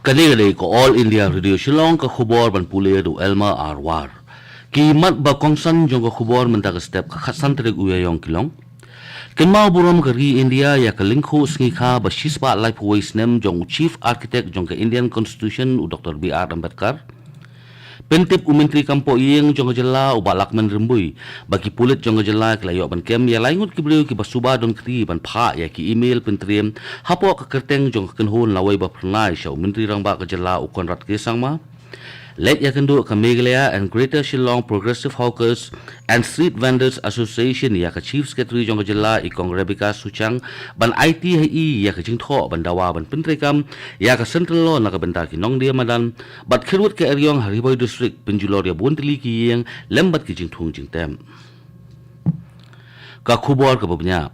Kanilay ko All India Radio Shillong ka khubor ban pule do Elma Arwar. Kimat ba kongsan jong ka khubor man ta step ka khasan trek uyayong kilong. Kenmau buram kari India ya ka lingkho sngi kha ba shispa life ways nem jong Chief Architect jong ka Indian Constitution u Dr. B.R. Ambedkar. Pentip umentri kampo iyeng jong jela u balak men rembui bagi pulit jong jela kelayo ban kem ya laingut ki beliau ki basuba don kri ban pha ya ki email pentriem hapo ka kerteng jong kenhon lawai ba pernai sha umentri rang ba ka jela u konrat ke sangma let ya kendo ka Meghalaya and Greater Shillong Progressive Hawkers and Street Vendors Association ya ka Chief Secretary jong jela ikong Rebecca Suchang ban ITHE ya ka jingtho ban dawa ban pentrekam ya ka Central Law na ka bentar ki nong dia madan bat khirwat ke Aryong Hariboy District penjulor ya bontili ki yang lembat ki jingthung jingtem ka khubor ka babnya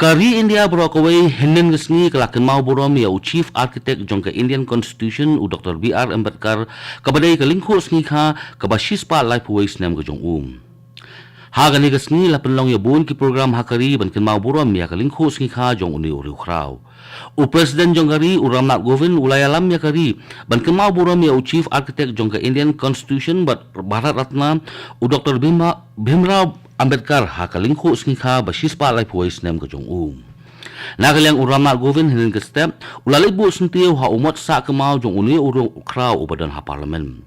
Kari India Brokaway Henden Gesni kelakin mau burom ya Chief Architect jong ke Indian Constitution u Dr. B.R. Ambedkar kabadai ke lingkho sngi kha kabasis pa life ways nem ke jong Hagani gesni la penlong ya bun ki program hakari ban ken mau burom ya ke lingkho sngi kha jong uni uriu khrau u President jong kari u Ramnath Kovind ulayalam ya kari ban ken mau burom ya Chief Architect jong ke Indian Constitution bat Bharat Ratna u Dr. Bhimrao Ambedkar hakalingkho sngi kha basis pa life ways nem ke jong Nagalang Ramnath Kovind hinin ke step ulalibu sentiu ha umot sa kemau jong uni urung krau ubadan ha parlimen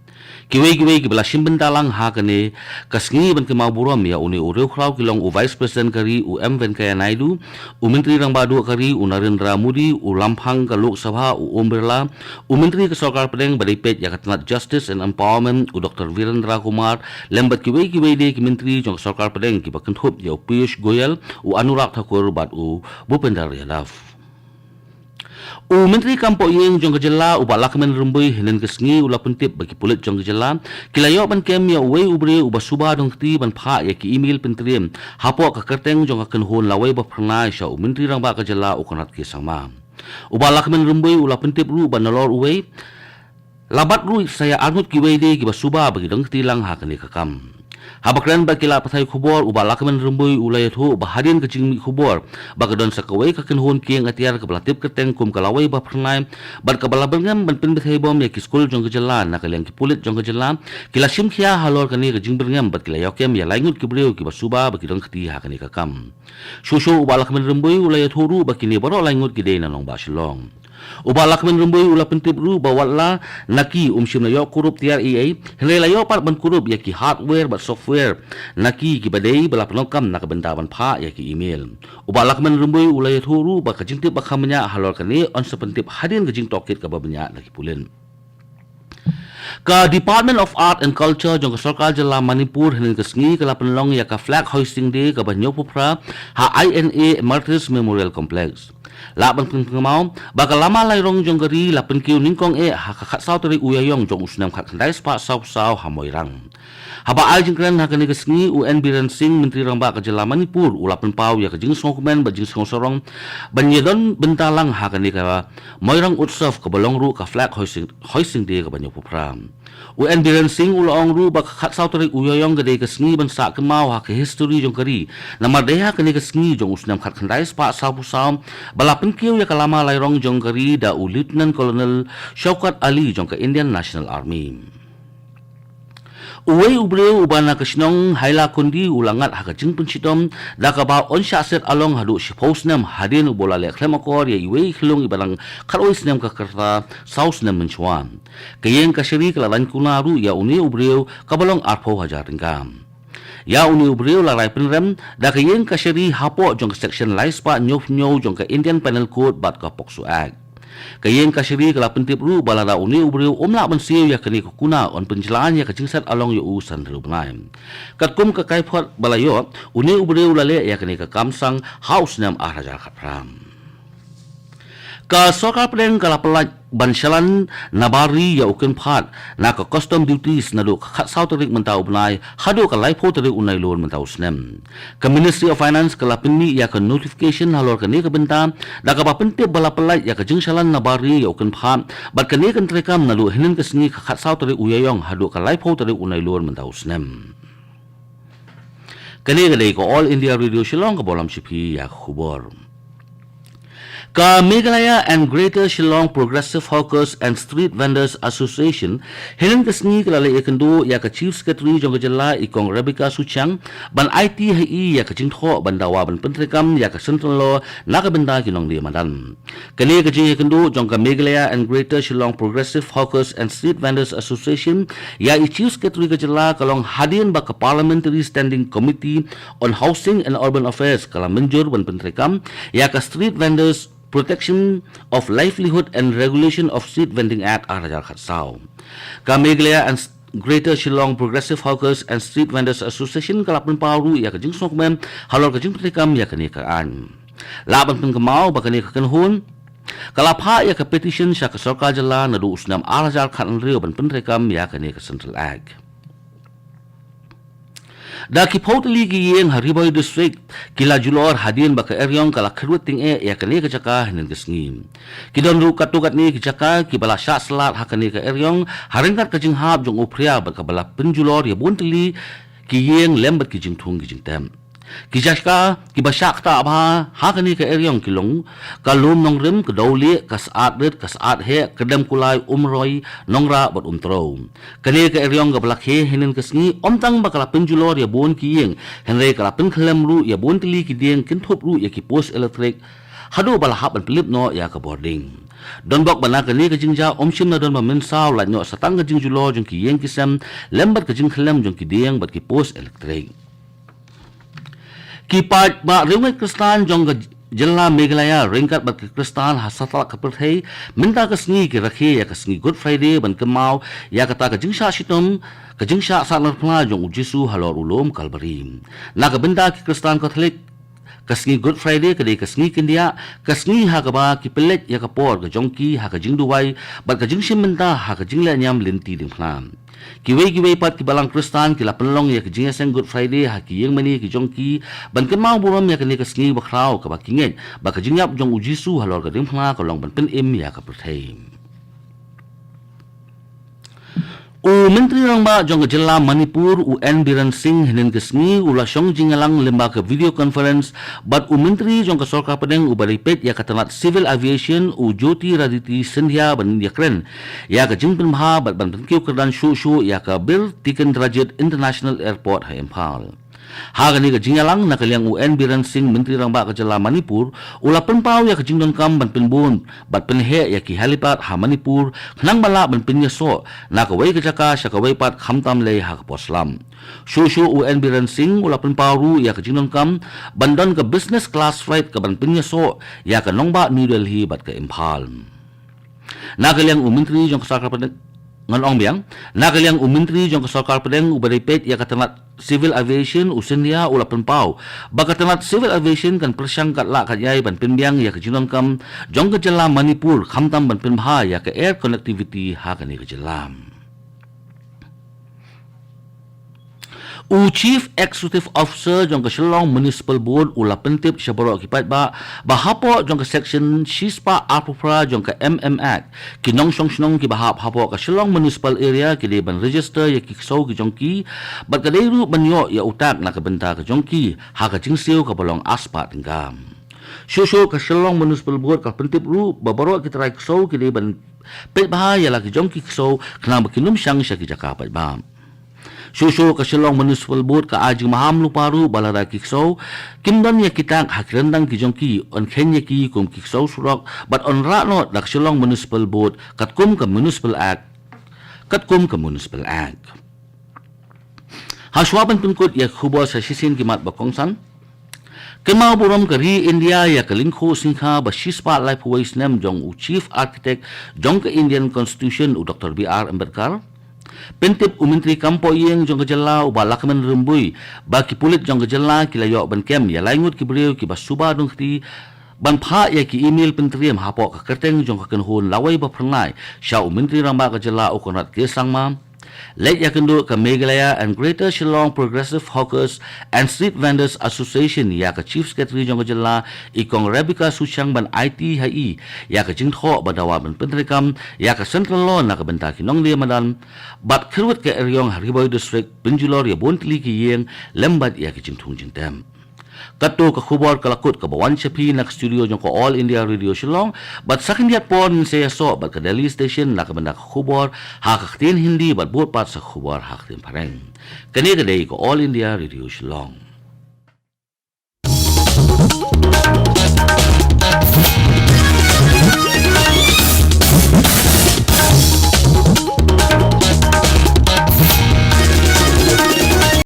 kiwe ki belasim bentalang ha kene kasngi ban kemau buram ya uni urung krau kilong u Vice President kari u M Venkaiah Naidu u Menteri Rang Badu kari u Narendra Modi u Lamphang ke Lok Sabha u Om Birla u Menteri ke Sarkar Pedeng badipet ya katanat Justice and Empowerment u Dr. Virendra Kumar lembat kiwe de ki Menteri jong Sarkar Pedeng ki bakenthop ya Piyush Goyal u Anurag Thakur bat u Bhupender Yadav u Menteri Kampo Yeng jong kejela u balak men rumbui hinen kesngi ula pentip bagi pulit jong kejela kilayo ban kem ya wei ubre u basuba dong ti ban pha ya ki email pentriem hapo ka kerteng jong ka kenhon lawai ba pernai sha u Menteri rang ba kejela u konat ki sangma u balak men rumbui ula pentip ru ban nolor uwei labat ru saya anut ki wei de ki basuba bagi dong ti lang ha kani kakam Habakran bakila pathai khubor uba lakmen rumbui ulay thu bahadian kecing khubor bagadon sakawai kakenhon kieng atiar kebelatip keteng kum kalawai ba pernai bar kabalabengam ban pin bethai bom ya kiskul jong kejelan nakaliang kipulit jong kejelan kila sim khia halor kani kejing berngam bat kila yokem ya laingut kibreu ki basuba bakidong khti ha kani kakam shushu uba lakmen rumbui ulay thu ru bakini baro laingut kidei nanong ba Shillong uba lakmen rumbui ula pentip ru bawatla naki umsim layo kurup TREA henry layo pat ban kurup ya ki hardware bat software naki ki badai bala penokam nak bentaban pha ya ki email uba lakmen rumbui ula ya thuru ba kajing tip bakhamnya halor kani on sepentip hadin kajing tokit ka babnya lagi pulen ka Department of Art and Culture jong Sarkar Jela Manipur hinin kesngi kala penlong ya ka flag hoisting day ka banyo pupra ha INA Martyrs Memorial Complex laban pengmau bakal lama lairong jong gari lapen kiu ningkong ha ka khatsau tari uyayong jong usnam khat khandai spa sau hamoirang haba ai jingkran ha kani kesngi UN Biren Singh Menteri Rang Ba ka Jela Manipur ulapen pau ya ka jing songkumen ba jing sorong banyedon bentalang ha kani ka moirang utsav ka balong ru ka flag hoisting day ka banyo pupra UN Biren Singh ulong ru ba khatsau tari uyayong gade kesngi ban sa kemau ha ka history jong kari namar deha kani kesngi jong usnam khat khandai spa sau bala penkiu ya kalama lairong jong kari da u Lieutenant Colonel Shaukat Ali jong ka Indian National Army uwei ubreu ubana kasnong haila kundi ulangat hakajing pensitom da ka ba on set along hadu shipos nam hadin ubola le klemakor ya iwei khlong ibarang kharois nam ka karta saus nam menchuan kayeng kasiri kalalan kunaru ya uni ubreu kabalong arpo hajar ringkam ya uni ubreu la rai penrem da kayeng kasiri hapo jong section laispa nyof jong ka Indian Penal Code bat ka Pokso Act kayeng kasiri kala pentip ru balada uni ubreu omla bensiu ya kani kuna on penjelaan ya kacingsat along yu usan rubngai katkum ka kaifat balayo uni ubreu lale ya kani ka kamsang house nam ahrajar khatram ka Sarkar Pedeng kala pelaj bansalan nabari ya uken phat na ka custom duties na do khatsau tarik mentau benai hado ka laipo tarik unai lon mentau snem ka Ministry of Finance kala pinni ya ka notification halor ka ne ka benta da ka bapente bala pelaj ya ka jingsalan nabari ya uken phat bat ka ne kan trekam na do hinin ka sngi ka khatsau tarik uyayong hado ka laipo tarik unai lon mentau snem kani ko All India Radio Shillong ka bolam sipi ya khubor Ka Meghalaya and Greater Shillong Progressive Hawkers and Street Vendors Association Helen Kasni kalala ikandu ya ka Chief Secretary jong kajala ikong Rebecca Suchang ban IT hai ya ka jingtho ban dawa ban pentrikam ya ka Central Law nakabenda kinong di madan. Kani ka jing ikandu jong ka Meghalaya and Greater Shillong Progressive Hawkers and Street Vendors Association ya i Chief Secretary kajala kalong hadian ba ka Parliamentary Standing Committee on Housing and Urban Affairs kala menjur ban pentrikam ya ka Street Vendors Protection of Livelihood and Regulation of Street Vending Act arajar khatsau. Ka Meghalaya and Greater Shillong Progressive Hawkers and Street Vendors Association kalapun paru ya ka jing sokmem halor ka jing pentrikam ya kani kaan. Laban pun kemau bakani ka kanhun kalapha ya ka petition sya ka sarkar jala nadu usnam arajar khan rio ban pentrikam ya kani ka Central Act. Da ki potli gi yeng Hariboy district kila julor hadin baka eryong kala khruting ya kani ka jaka hinen gesngim kidon ru katugat ni ki jaka ki bala sha salat hakani ka eryong harengat ka jing hab jong upria baka bala penjulor ya buntli ki yeng lembat ki jing thung ki jing tem ki jaka ki basak ta ba hakani ka eryong kilong kalum nong rim ka dawli ka saat ret ka saat he kedam kulai umroi nongra bot umtro kani ka eryong ga balak he hinen kesngi omtang bakala penjulor ya bon ki yeng henre kala pen khlem ru ya bon tli ki deng kin thop ru ya ki post electric hadu bala hab ban pelip no ya ka boarding don bok bana kani ka jingja omshim na don ma men saw la nyo satang ka jingjulor jong ki yeng kisam lembat ka jing khlem jong ki deng bat ki post electric Kipat ba ringat Kristan jong jilla Meghalaya ringkat bat Kristan hasatla kaperthei minta kasni ki rakhe ya kasni Good Friday ban kemau ya kata ka jingsha shitum ka jingsha sanar phla jong ujisu halor ulom kalbari na ka benda ki Kristan Catholic kasni Good Friday kadai kasni kindia kasni ha ka ba ki pelet ya ka por ka jongki ha ka jingduwai bat ka jingshim minta ha ka jingla nyam linti ding phlam kiwei pat ki balang Kristan ki la penlong ya ki jingaseng Good Friday ha ki yeng mani ki jongki ban kemau burom ya kani kasni bakrau ka ba kinget ba ka jingyap jong ujisu halor ka ding phla ka long ban pen im ya ka perthei U Menteri Rangba jong jela Manipur U N Biren Singh hinen kesni ula syong jingalang lembaga video conference bat U Menteri jong ke Sarkar Padang U Baripet ya katanat Civil Aviation U Jyoti Raditi Sindhya ban ya kren ya ka jingpen bha bat ban penkiu kerdan shu ya ka Bir Tiken Derajat International Airport ha Impal Hagani ka jingalang nakaliang UN Biren Singh Menteri Rangba ka jela Manipur ula penpau ya ka jingdon kam ban penbun bat penhe ya ki helipad ha Manipur khnang bala ban penyaso na ka wei ka jaka sya ka wei pat khamtam le ha ka poslam shu UN Biren Singh ula penpau ru ya ka jingdon kam bandon ka business class flight ka ban penyaso ya ka nongba New Delhi bat ka Impal nakaliang Menteri jong ka Sarkar Padang ngan biang nakaliang Menteri jong ka Sarkar Padang U Baripet ya katanat Civil Aviation Usindia ula penpau bakatanat Civil Aviation kan persyang kat la kat yai ban penbiang ya ke jinong kam jong ke jela Manipur khamtam ban penbha ya ke air connectivity ha kan ke jelam U Chief Executive Officer jong ke Shillong Municipal Board ula pentip syabaro kipat ba bahapo jong ke section Shispa Apupra jong ke MM Act kinong song ki bahap hapo ke Shillong Municipal Area ki de ban register ya ki so ki jong ki bat ka deiru banyo ya utak na ka benta ka jong ki ha ka jingsiu ka bolong aspa tinggam shu ke Shillong Municipal Board ka pentip ru babaro ki try so ki de ban pet bah ya la ki jong ki so kna ba kinum syang sya ki jakapat ba Shusho ka Shillong Municipal Board ka ajing maham luparu balara kikso kimdan ya kitang hakrendang ki jongki on kenya ki kum kikso surok but on rano dak Shillong Municipal Board katkum ka Municipal Act haswaban tunkut ya khubo sa sisin kimat bakongsan kemau burom ka ri India ya kalingkho singha ba Shispa Lifeways nem jong u Chief Architect jong ka Indian Constitution u Dr. B.R. Ambedkar Pentip Menteri Kampo Yeng jong kejala uba lakman rembui baki pulit jong kejala kilayo ban kem ya laingut ki beliau ki basuba dong ti ban pha ya ki email pentriam hapo ka kerteng jong ka kenhun lawai ba prangai sya Menteri Rangba kejala u konat kesang ma Late Yakendu ka Meghalaya and Greater Shillong Progressive Hawkers and Street Vendors Association ya ka Chief Secretary jong kejala ikong Rebecca Suchang ban IT hai ya ka jingtho badawa ban pentrikam ya ka Central Law na ka benta kinong dia madan bat kerwet ka eryong Hariboy District penjulor ya bontli ki yeng lembat ya ki jingthung jingtem Kato ka khubor kalakut ka bawan chapi nak studio jong ko All India Radio Shillong, bat sakin diat pon saya so bat ka Delhi station nak benda khubor ha ka tin Hindi bat buat pat sa khubor ha tin pareng. Kani kadai ko All India Radio Shillong.